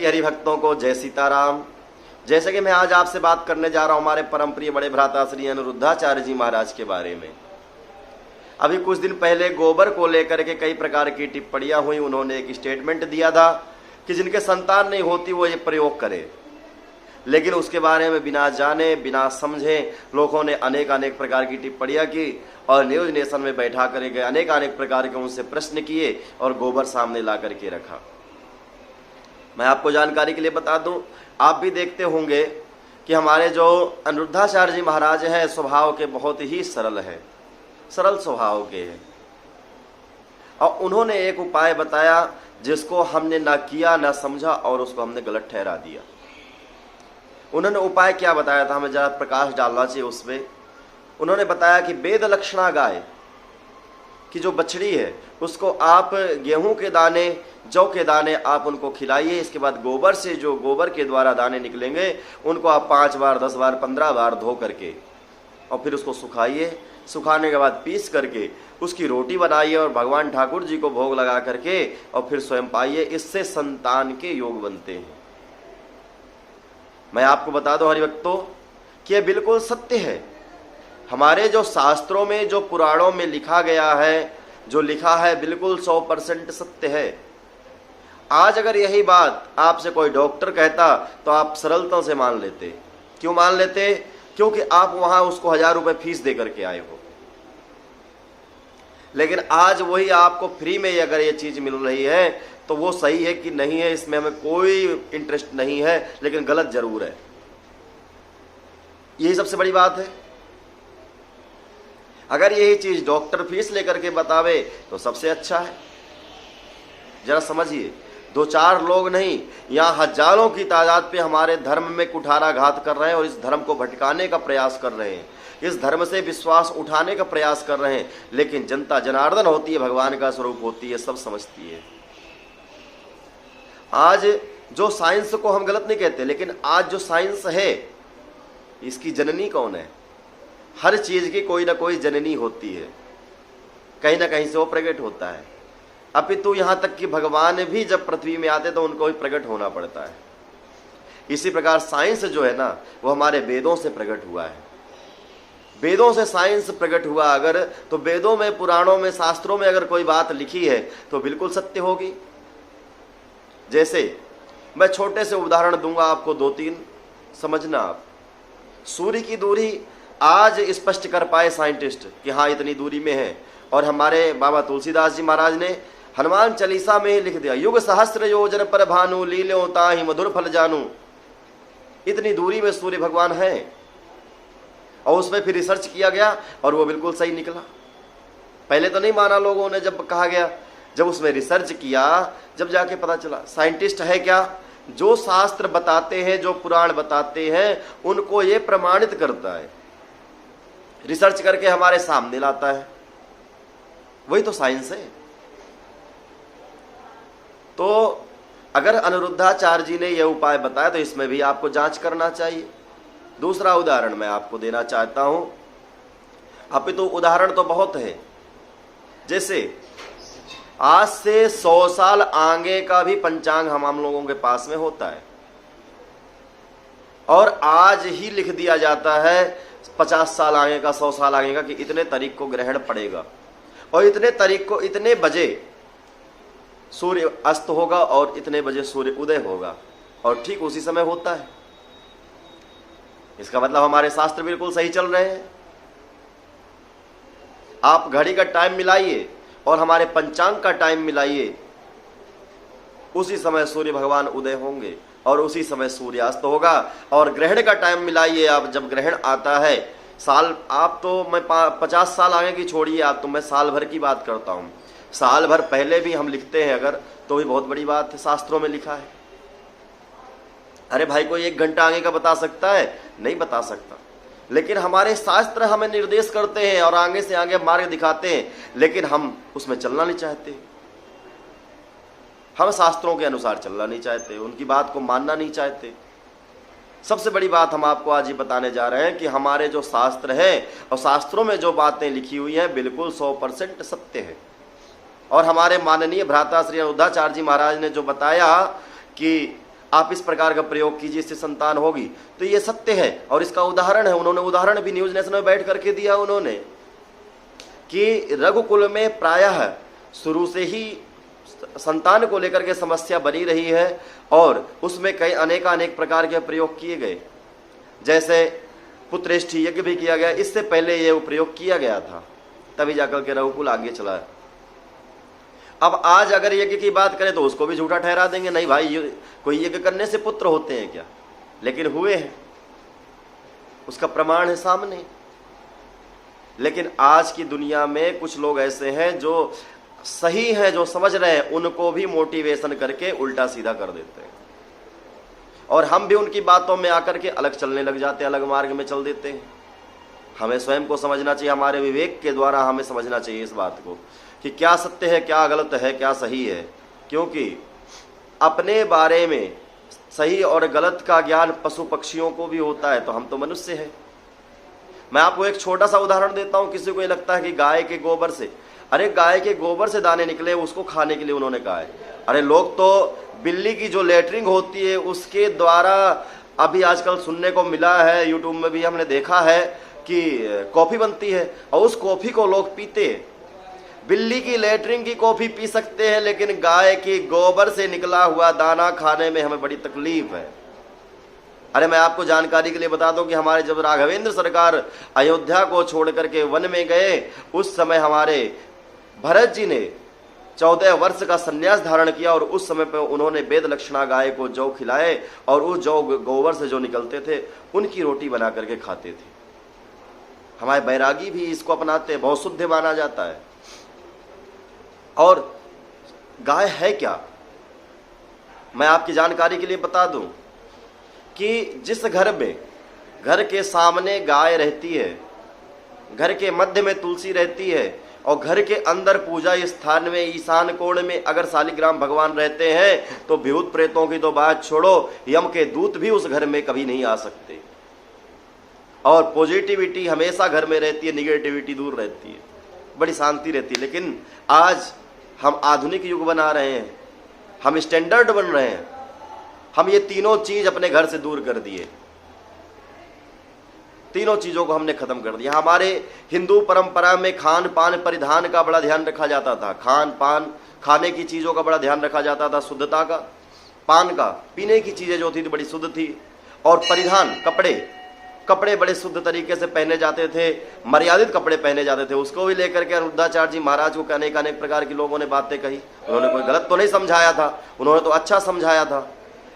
हरिभक्तों को जय सीताराम। जैसे कि मैं आज आपसे बात करने जा रहा हूं हमारे परम प्रिय बड़े भ्राता श्री अनिरुद्धाचार्य जी महाराज के बारे में। अभी कुछ दिन पहले गोबर को लेकर के कई प्रकार की टिप्पणियां हुई। उन्होंने एक स्टेटमेंट दिया था कि जिनके संतान नहीं होती वो ये प्रयोग करे, लेकिन उसके बारे में बिना जाने बिना समझे लोगों ने अनेक प्रकार की टिप्पणियां की और न्यूज नेशन में बैठा कर गए, अनेक प्रकार के उनसे प्रश्न किए और गोबर सामने ला करके रखा। मैं आपको जानकारी के लिए बता दूं, आप भी देखते होंगे कि हमारे जो अनिरुद्धाचार्य जी महाराज हैं स्वभाव के बहुत ही सरल हैं, सरल स्वभाव के हैं। और उन्होंने एक उपाय बताया जिसको हमने ना किया ना समझा और उसको हमने गलत ठहरा दिया। उन्होंने उपाय क्या बताया था, हमें जरा प्रकाश डालना चाहिए उसमें। उन्होंने बताया कि वेद लक्षणा गाय की जो बछड़ी है उसको आप गेहूं के दाने, जौ के दाने आप उनको खिलाइए। इसके बाद गोबर से जो गोबर के द्वारा दाने निकलेंगे उनको आप 5 बार 10 बार 15 बार धो करके और फिर उसको सुखाइए। सुखाने के बाद पीस करके उसकी रोटी बनाइए और भगवान ठाकुर जी को भोग लगा करके और फिर स्वयं पाइए। इससे संतान के योग बनते हैं। मैं आपको बता दूं हरिभक्तों कि यह बिल्कुल सत्य है। हमारे जो शास्त्रों में जो पुराणों में लिखा गया है, जो लिखा है बिल्कुल 100% सत्य है। आज अगर यही बात आपसे कोई डॉक्टर कहता तो आप सरलता से मान लेते। क्यों मान लेते? क्योंकि आप वहां उसको 1000 रुपए फीस दे करके आए हो। लेकिन आज वही आपको फ्री में अगर ये चीज मिल रही है तो वो सही है कि नहीं है, इसमें हमें कोई इंटरेस्ट नहीं है, लेकिन गलत जरूर है। यही सबसे बड़ी बात है। अगर यही चीज डॉक्टर फीस लेकर के बतावे तो सबसे अच्छा है। जरा समझिए, 2-4 लोग नहीं, यहाँ हजारों की तादाद पे हमारे धर्म में कुठाराघात कर रहे हैं और इस धर्म को भटकाने का प्रयास कर रहे हैं, इस धर्म से विश्वास उठाने का प्रयास कर रहे हैं। लेकिन जनता जनार्दन होती है, भगवान का स्वरूप होती है, सब समझती है। आज जो साइंस को हम गलत नहीं कहते, लेकिन आज जो साइंस है इसकी जननी कौन है? हर चीज की कोई ना कोई जननी होती है, कहीं ना कहीं से वो प्रकट होता है। अपितु यहां तक कि भगवान भी जब पृथ्वी में आते तो उनको भी प्रकट होना पड़ता है। इसी प्रकार साइंस जो है ना वो हमारे वेदों से प्रकट हुआ है। वेदों से साइंस प्रकट हुआ अगर, तो वेदों में, पुराणों में, शास्त्रों में अगर कोई बात लिखी है तो बिल्कुल सत्य होगी। जैसे मैं छोटे से उदाहरण दूंगा आपको 2-3, समझना आप। सूर्य की दूरी आज स्पष्ट कर पाए साइंटिस्ट कि हाँ इतनी दूरी में है, और हमारे बाबा तुलसीदास जी महाराज ने हनुमान चालीसा में ही लिख दिया, युग सहस्त्र योजन पर भानु लील्यों ताहि मधुर फल जानू। इतनी दूरी में सूर्य भगवान है और उसमें फिर रिसर्च किया गया और वो बिल्कुल सही निकला। पहले तो नहीं माना लोगों ने, जब कहा गया, जब उसमें रिसर्च किया, जब जाके पता चला। साइंटिस्ट है क्या? जो शास्त्र बताते हैं, जो पुराण बताते हैं, उनको ये प्रमाणित करता है, रिसर्च करके हमारे सामने लाता है। वही तो साइंस है। तो अगर अनिरुद्धाचार्य जी ने यह उपाय बताया तो इसमें भी आपको जांच करना चाहिए। दूसरा उदाहरण मैं आपको देना चाहता हूं। अपितु उदाहरण तो बहुत है। जैसे आज से 100 साल आगे का भी पंचांग हम लोगों के पास में होता है और आज ही लिख दिया जाता है 50 साल आगे का, 100 साल आगे का, कि इतने तारीख को ग्रहण पड़ेगा और इतने तारीख को इतने बजे सूर्य अस्त होगा और इतने बजे सूर्य उदय होगा, और ठीक उसी समय होता है। इसका मतलब हमारे शास्त्र बिल्कुल सही चल रहे हैं। आप घड़ी का टाइम मिलाइए और हमारे पंचांग का टाइम मिलाइए, उसी समय सूर्य भगवान उदय होंगे और उसी समय सूर्यास्त होगा। और ग्रहण का टाइम मिलाइए आप, जब ग्रहण आता है साल, आप तो मैं 50 साल आगे की छोड़िए, आप तो मैं साल भर की बात करता हूं। साल भर पहले भी हम लिखते हैं अगर, तो भी बहुत बड़ी बात है, शास्त्रों में लिखा है। अरे भाई कोई 1 घंटा आगे का बता सकता है? नहीं बता सकता। लेकिन हमारे शास्त्र हमें निर्देश करते हैं और आगे से आगे मार्ग दिखाते हैं, लेकिन हम उसमें चलना नहीं चाहते। हम शास्त्रों के अनुसार चलना नहीं चाहते, उनकी बात को मानना नहीं चाहते। सबसे बड़ी बात हम आपको आज ये बताने जा रहे हैं कि हमारे जो शास्त्र है और शास्त्रों में जो बातें लिखी हुई हैं बिल्कुल 100% सत्य है। और हमारे माननीय भ्राता श्री अनिरुद्धाचार्य जी महाराज ने जो बताया कि आप इस प्रकार का प्रयोग कीजिए, इससे संतान होगी। तो ये सत्य है और इसका उदाहरण है, उन्होंने उदाहरण भी न्यूज नेशन में बैठ करके दिया उन्होंने, कि रघुकुल में प्रायः शुरू से ही संतान को लेकर के समस्या बनी रही है और उसमें कई अनेक प्रकार के प्रयोग किए गए। जैसे पुत्रेष्ठी यज्ञ भी किया गया, इससे पहले ये प्रयोग किया गया था, तभी जाकर के रघुकुल आगे चला है। अब आज अगर यज्ञ की बात करें तो उसको भी झूठा ठहरा देंगे, नहीं भाई कोई यज्ञ करने से पुत्र होते हैं क्या, लेकिन हुए हैं, उसका प्रमाण है सामने। लेकिन आज की दुनिया में कुछ लोग ऐसे हैं जो सही हैं, जो समझ रहे हैं, उनको भी मोटिवेशन करके उल्टा सीधा कर देते हैं और हम भी उनकी बातों में आकर के अलग चलने लग जाते हैं, अलग मार्ग में चल देते हैं। हमें स्वयं को समझना चाहिए, हमारे विवेक के द्वारा हमें समझना चाहिए इस बात को कि क्या सत्य है, क्या गलत है, क्या सही है। क्योंकि अपने बारे में सही और गलत का ज्ञान पशु पक्षियों को भी होता है, तो हम तो मनुष्य हैं। मैं आपको एक छोटा सा उदाहरण देता हूं। किसी को ये लगता है कि गाय के गोबर से, अरे गाय के गोबर से दाने निकले, उसको खाने के लिए उन्होंने कहा है। अरे लोग तो बिल्ली की जो लेटरिंग होती है उसके द्वारा, अभी आजकल सुनने को मिला है, यूट्यूब में भी हमने देखा है कि कॉफी बनती है और उस कॉफी को लोग पीते हैं। बिल्ली की लेटरिंग की कॉफी पी सकते हैं, लेकिन गाय की गोबर से निकला हुआ दाना खाने में हमें बड़ी तकलीफ है। अरे मैं आपको जानकारी के लिए बता दूं कि हमारे जब राघवेंद्र सरकार अयोध्या को छोड़ करके वन में गए, उस समय हमारे भरत जी ने 14 वर्ष का संन्यास धारण किया और उस समय पे उन्होंने वेद लक्षणा गाय को जौ खिलाए और उस जौ गोबर से जो निकलते थे उनकी रोटी बना करके खाते थे। हमारे बैरागी भी इसको अपनाते हैं, बहुत शुद्ध माना जाता है। और गाय है क्या, मैं आपकी जानकारी के लिए बता दूं कि जिस घर में, घर के सामने गाय रहती है, घर के मध्य में तुलसी रहती है और घर के अंदर पूजा स्थान में ईशान कोण में अगर शालिग्राम भगवान रहते हैं तो भूत प्रेतों की तो बात छोड़ो, यम के दूत भी उस घर में कभी नहीं आ सकते। और पॉजिटिविटी हमेशा घर में रहती है, निगेटिविटी दूर रहती है, बड़ी शांति रहती है। लेकिन आज हम आधुनिक युग बना रहे हैं, हम स्टैंडर्ड बन रहे हैं, हम ये तीनों चीज अपने घर से दूर कर दिए, तीनों चीजों को हमने खत्म कर दिया। हमारे हिंदू परंपरा में खान पान परिधान का बड़ा ध्यान रखा जाता था, खान पान खाने की चीजों का बड़ा ध्यान रखा जाता था, शुद्धता का, पान का, पीने की चीजें जो थी बड़ी शुद्ध थी, और परिधान कपड़े बड़े शुद्ध तरीके से पहने जाते थे, मर्यादित कपड़े पहने जाते थे। उसको भी लेकर के अनिरुद्धाचार्य जी महाराज को अनेक प्रकार के लोगों ने बातें कही। उन्होंने कोई गलत तो नहीं समझाया था, उन्होंने तो अच्छा समझाया था,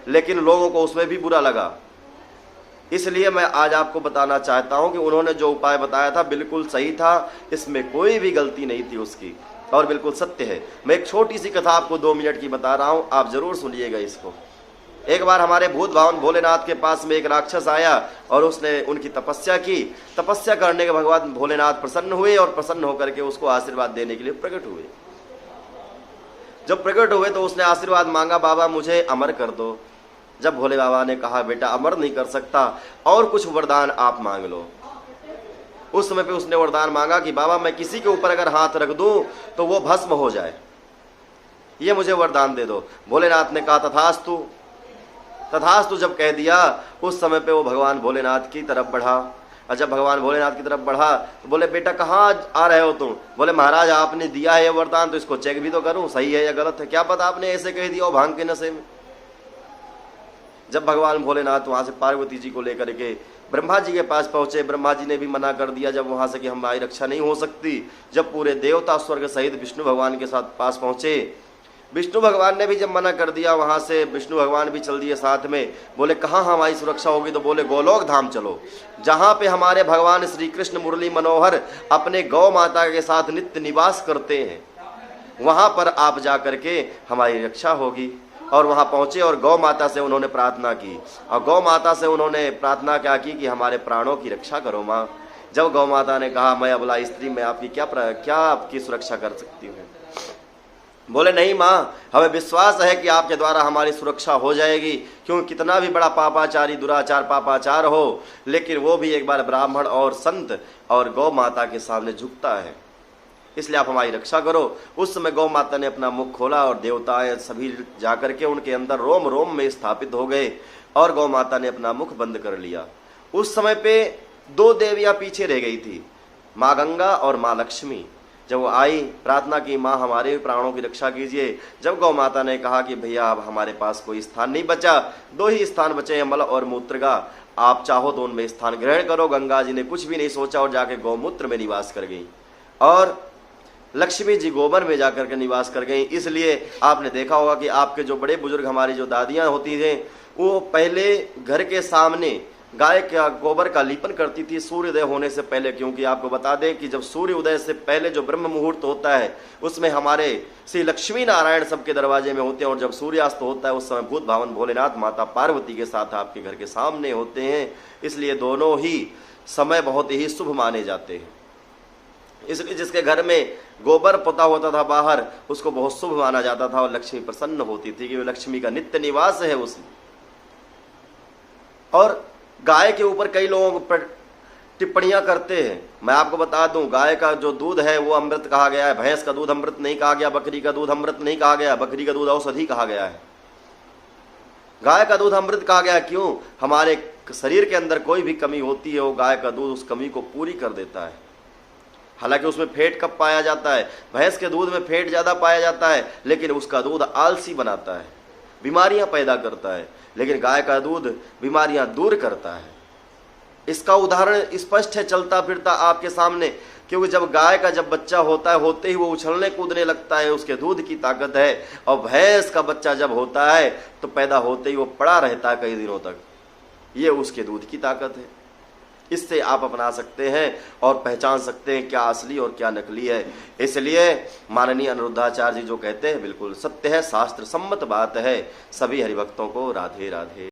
लेकिन लोगों को उसमें भी बुरा लगा। इसलिए मैं आज आपको बताना चाहता हूं कि उन्होंने जो उपाय बताया था बिल्कुल सही था, इसमें कोई भी गलती नहीं थी उसकी, और बिल्कुल सत्य है। मैं एक छोटी सी कथा आपको 2 मिनट की बता रहा हूं, आप जरूर सुनिएगा इसको। एक बार हमारे भूत भवन भोलेनाथ के पास में एक राक्षस आया और उसने उनकी तपस्या की। तपस्या करने के भगवान भोलेनाथ प्रसन्न हुए और प्रसन्न होकर के उसको आशीर्वाद देने के लिए प्रकट हुए। जब प्रकट हुए तो उसने आशीर्वाद मांगा, बाबा मुझे अमर कर दो। जब भोले बाबा ने कहा बेटा अमर नहीं कर सकता, और कुछ वरदान आप मांग लो। उस समय पे उसने वरदान मांगा कि बाबा मैं किसी के ऊपर अगर हाथ रख दूं तो वो भस्म हो जाए, ये मुझे वरदान दे दो। भोलेनाथ ने कहा तथास्तु। तथास्तु जब कह दिया, उस समय पे वो भगवान भोलेनाथ की तरफ बढ़ा। और जब भगवान भोलेनाथ की तरफ बढ़ा तो बोले बेटा कहाँ आ रहे हो तुम? बोले महाराज आपने दिया है ये वरदान तो इसको चेक भी तो करूं, सही है या गलत है। क्या पता आपने ऐसे कह दिया हो भांग के नशे में। जब भगवान भोलेनाथ वहां से पार्वती जी को लेकर के ब्रह्मा जी के पास पहुंचे, ब्रह्मा जी ने भी मना कर दिया जब वहां से कि हमारी रक्षा नहीं हो सकती। जब पूरे देवता स्वर्ग सहित विष्णु भगवान के साथ पास पहुंचे, विष्णु भगवान ने भी जब मना कर दिया, वहां से विष्णु भगवान भी चल दिए साथ में। बोले कहाँ हमारी सुरक्षा होगी? तो बोले गोलोक धाम चलो, जहां पे हमारे भगवान श्री कृष्ण मुरली मनोहर अपने गौ माता के साथ नित्य निवास करते हैं, वहां पर आप जा करके हमारी रक्षा होगी। और वहां पहुंचे और गौ माता से उन्होंने प्रार्थना की, और गौ माता से उन्होंने प्रार्थना क्या की कि हमारे प्राणों की रक्षा करो माँ। जब गौ माता ने कहा मैं अबला स्त्री, मैं आपकी क्या आपकी सुरक्षा कर सकती हूँ? बोले नहीं माँ, हमें विश्वास है कि आपके द्वारा हमारी सुरक्षा हो जाएगी, क्योंकि कितना भी बड़ा पापाचारी दुराचार पापाचार हो, लेकिन वो भी एक बार ब्राह्मण और संत और गौ माता के सामने झुकता है। इसलिए आप हमारी रक्षा करो। उस समय गौ माता ने अपना मुख खोला और देवताएं सभी जाकर के उनके अंदर रोम रोम में स्थापित हो गए और गौ माता ने अपना मुख बंद कर लिया। उस समय पे दो देवियां पीछे रह गई थी, माँ गंगा और माँ लक्ष्मी। जब वो आई, प्रार्थना की, माँ हमारे प्राणों की रक्षा कीजिए। जब गौ माता ने कहा कि भैया अब हमारे पास कोई स्थान नहीं बचा, दो ही स्थान बचे हैं, मल और मूत्र का, आप चाहो तो उनमें स्थान ग्रहण करो। गंगा जी ने कुछ भी नहीं सोचा और जाके गौमूत्र में निवास कर गई और लक्ष्मी जी गोबर में जाकर के निवास कर गई। इसलिए आपने देखा होगा कि आपके जो बड़े बुजुर्ग, हमारी जो दादियां होती थी, वो पहले घर के सामने गाय का गोबर का लीपन करती थी सूर्योदय होने से पहले, क्योंकि आपको बता दें कि जब सूर्योदय से पहले जो ब्रह्म मुहूर्त होता है उसमें हमारे श्री लक्ष्मी नारायण सबके दरवाजे में होते हैं, और जब सूर्यास्त होता है उस समय भूत भावन भोलेनाथ माता पार्वती के साथ आपके घर के सामने होते हैं। इसलिए दोनों ही समय बहुत ही शुभ माने जाते हैं। इसलिए जिसके घर में गोबर पोता होता था बाहर, उसको बहुत शुभ माना जाता था और लक्ष्मी प्रसन्न होती थी कि वो लक्ष्मी का नित्य निवास है उसमें। और गाय के ऊपर कई लोग टिप्पणियां करते हैं। मैं आपको बता दूं, गाय का जो दूध है वो अमृत कहा गया है, भैंस का दूध अमृत नहीं कहा गया, बकरी का दूध अमृत नहीं कहा गया, बकरी का दूध औषधि कहा गया है। गाय का दूध अमृत कहा गया क्यों? हमारे शरीर के अंदर कोई भी कमी होती है, वो गाय का दूध उस कमी को पूरी कर देता है। हालांकि उसमें फैट कम पाया जाता है, भैंस के दूध में फैट ज्यादा पाया जाता है, लेकिन उसका दूध आलसी बनाता है, बीमारियां पैदा करता है। लेकिन गाय का दूध बीमारियां दूर करता है। इसका उदाहरण स्पष्ट है चलता फिरता आपके सामने, क्योंकि जब गाय का जब बच्चा होता है, होते ही वो उछलने कूदने लगता है, उसके दूध की ताकत है। और भैंस का बच्चा जब होता है तो पैदा होते ही वो पड़ा रहता है कई दिनों तक, ये उसके दूध की ताकत है। इससे आप अपना सकते हैं और पहचान सकते हैं क्या असली और क्या नकली है। इसलिए माननीय अनिरुद्धाचार्य जी जो कहते हैं बिल्कुल सत्य है, शास्त्र सम्मत बात है। सभी हरिभक्तों को राधे राधे।